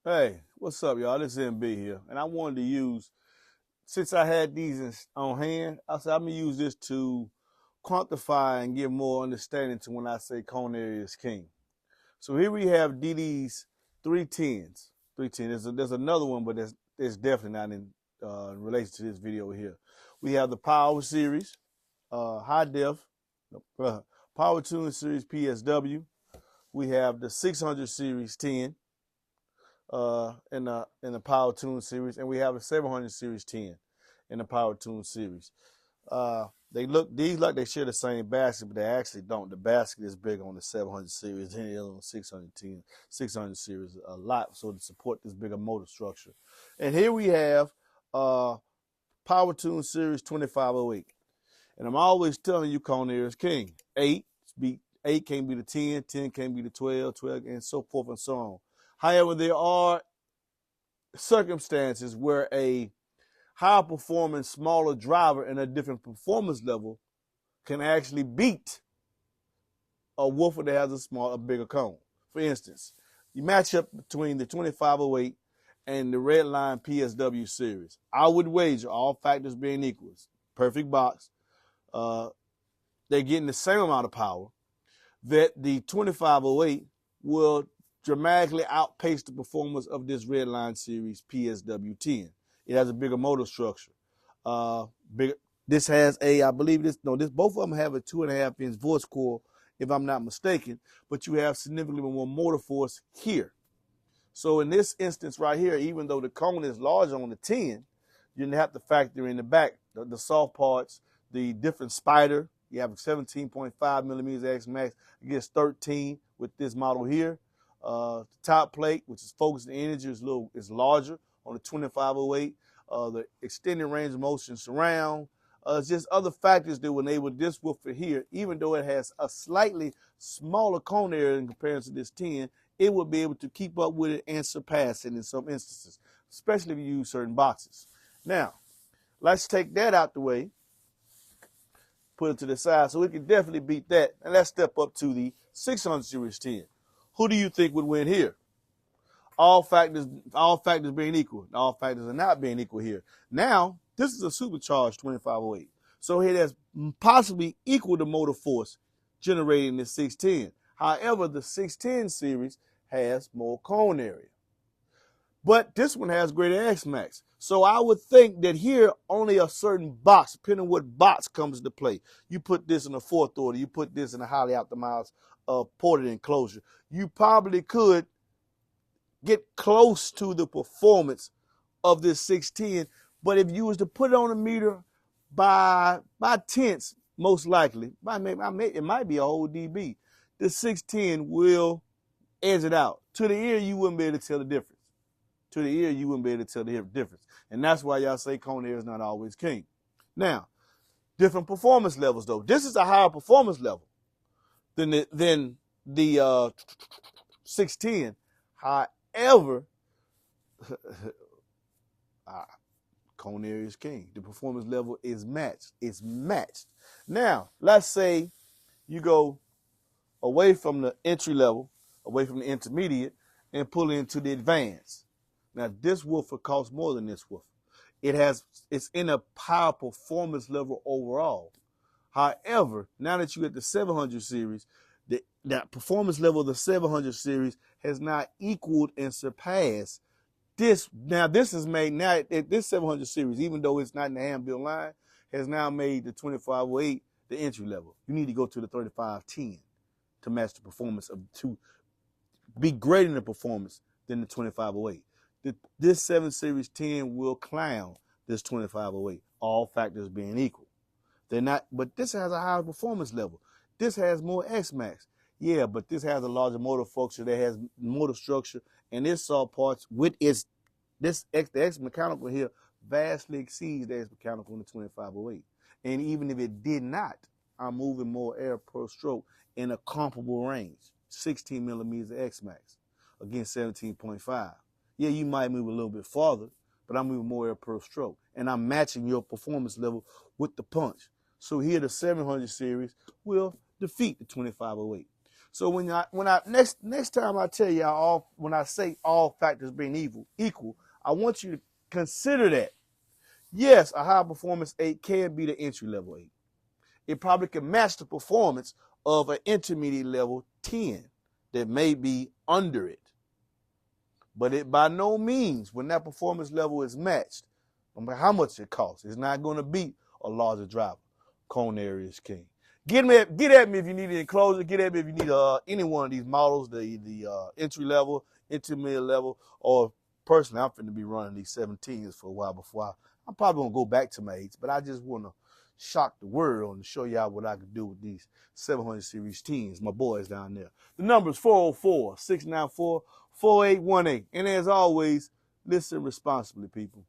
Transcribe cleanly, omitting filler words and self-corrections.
Hey, what's up, y'all? This is MB here. And I wanted to use, since I had these on hand, I said I'm going to use this to quantify and give more understanding to when I say cone area is king. So here we have DD's 310s. 310. There's another one, but it's definitely not in relation to this video here. We have the Power Series, High Def, Power Tune Series PSW. We have the 600 Series 10. In the Power Tune series, and we have a 700 series 10 in the Power Tune series. These like they share the same basket, but they actually don't. The basket is bigger on the 700 series than it is on the 600 series a lot, so to support this bigger motor structure. And here we have Power Tune series 2508. And I'm always telling you, cone area is king. 8 can't be the 10, 10 can't be the 12, 12, and so forth and so on. However, there are circumstances where a higher performing, smaller driver in a different performance level can actually beat a woofer that has a bigger cone. For instance, you match up between the 2508 and the Redline PSW series. I would wager, all factors being equal, perfect box, they're getting the same amount of power, that the 2508 will dramatically outpace the performance of this Redline series PSW10. It has a bigger motor structure. This has both of them have a 2.5 inch voice coil, if I'm not mistaken, but you have significantly more motor force here. So in this instance right here, even though the cone is larger on the 10, you have to factor in the back, the soft parts, the different spider. You have a 17.5 millimeters X max against 13 with this model here. The top plate, which is focused energy, is larger on the 2508. The extended range of motion surround. Just other factors that will enable this woofer here, even though it has a slightly smaller cone area in comparison to this 10, it will be able to keep up with it and surpass it in some instances, especially if you use certain boxes. Now, let's take that out the way, put it to the side, so we can definitely beat that. And let's step up to the 600 series 10. Who do you think would win here? All factors being equal. All factors are not being equal here. Now, this is a supercharged 2508. So it has possibly equal the motor force generated in the 610. However, the 610 series has more cone area. But this one has greater X max. So I would think that here only a certain box, depending on what box comes into play. You put this in a fourth order, you put this in a highly optimized ported enclosure. You probably could get close to the performance of this 610, but if you was to put it on a meter by tenths, most likely, it might be a whole dB, the 610 will edge it out. To the ear, you wouldn't be able to tell the difference. To the ear, you wouldn't be able to tell the difference. And that's why y'all say cone area is not always king. Now, different performance levels, though. This is a higher performance level than the 610. However, cone area is king. The performance level is matched. It's matched. Now, let's say you go away from the entry level, away from the intermediate, and pull into the advanced. Now, this woofer costs more than this woofer. It's in a power performance level overall. However, now that you get the 700 series, that performance level of the 700 series has not equaled and surpassed this. Now, this 700 series, even though it's not in the hand-built line, has now made the 2508 the entry level. You need to go to the 3510 to match the performance to be greater in the performance than the 2508. This 7 Series 10 will clown this 2508, all factors being equal. They're not, but this has a higher performance level. This has more X max. Yeah, but this has a larger motor function that has motor structure, and this saw parts with the X mechanical here vastly exceeds the X mechanical in the 2508. And even if it did not, I'm moving more air per stroke in a comparable range, 16 millimeters of X max against 17.5. Yeah, you might move a little bit farther, but I'm moving more air per stroke, and I'm matching your performance level with the punch. So here the 700 series will defeat the 2508. So when I next time I tell y'all all, when I say all factors being equal, I want you to consider that. Yes, a high performance 8 can be the entry level 8. It probably can match the performance of an intermediate level 10 that may be under it. But it by no means, when that performance level is matched, no matter how much it costs, it's not going to beat a larger driver. Cone area is king. Get at me if you need an Enclosure. Get at me if you need any one of these models, the entry level, intermediate level, or personally, I'm finna be running these 17s for a while before I'm probably gonna go back to my 8s, but I just wanna shock the world and show y'all what I can do with these 700 series 10s, my boys down there. The number is 404-694-4818. And as always, listen responsibly, people.